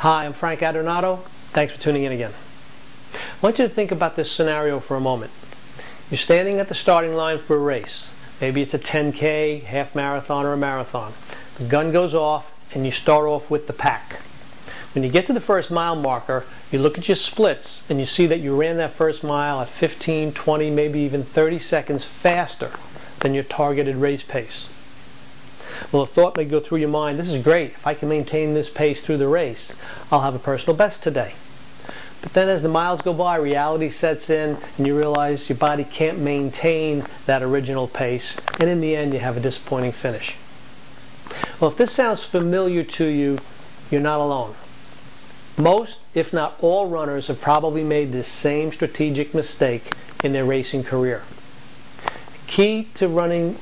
Hi, I'm Frank Adornato. Thanks for tuning in again. I want you to think about this scenario for a moment. You're standing at the starting line for a race. Maybe it's a 10K, half marathon, or a marathon. The gun goes off and you start off with the pack. When you get to the first mile marker, you look at your splits and you see that you ran that first mile at 15, 20, maybe even 30 seconds faster than your targeted race pace. Well, a thought may go through your mind, this is great. If I can maintain this pace through the race, I'll have a personal best today. But then as the miles go by, reality sets in and you realize your body can't maintain that original pace, and in the end you have a disappointing finish. Well, if this sounds familiar to you, you're not alone. Most, if not all, runners have probably made the same strategic mistake in their racing career. Key to running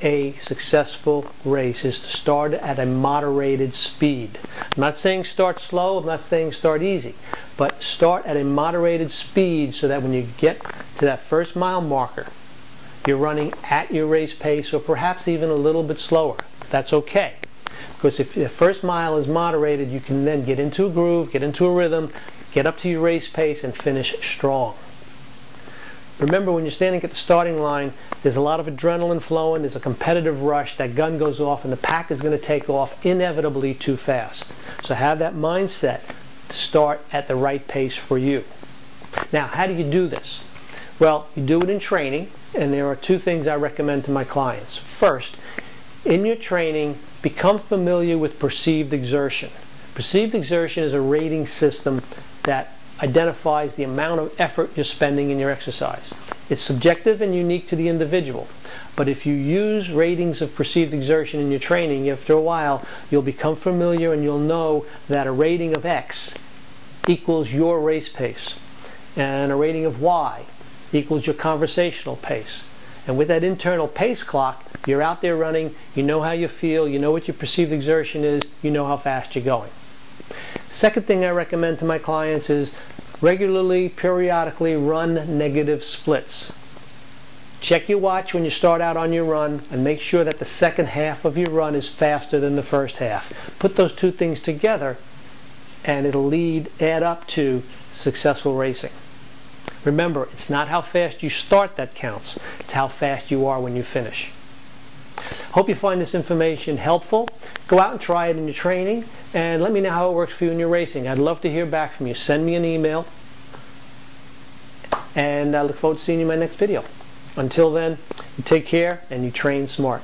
a successful race is to start at a moderated speed. I'm not saying start slow, I'm not saying start easy, but start at a moderated speed so that when you get to that first mile marker, you're running at your race pace or perhaps even a little bit slower. That's okay. Because if the first mile is moderated, you can then get into a groove, get into a rhythm, get up to your race pace and finish strong. Remember, when you're standing at the starting line, there's a lot of adrenaline flowing, there's a competitive rush, that gun goes off and the pack is going to take off inevitably too fast. So have that mindset to start at the right pace for you. Now, how do you do this? Well, you do it in training, and there are two things I recommend to my clients. First, in your training, become familiar with perceived exertion. Perceived exertion is a rating system that identifies the amount of effort you're spending in your exercise. It's subjective and unique to the individual, but if you use ratings of perceived exertion in your training, after a while you'll become familiar and you'll know that a rating of X equals your race pace, and a rating of Y equals your conversational pace. And with that internal pace clock, you're out there running, you know how you feel, you know what your perceived exertion is, you know how fast you're going. Second thing I recommend to my clients is regularly, periodically run negative splits. Check your watch when you start out on your run and make sure that the second half of your run is faster than the first half. Put those two things together and it'll add up to successful racing. Remember, it's not how fast you start that counts, it's how fast you are when you finish. Hope you find this information helpful. Go out and try it in your training and let me know how it works for you in your racing. I'd love to hear back from you. Send me an email and I look forward to seeing you in my next video. Until then, you take care and you train smart.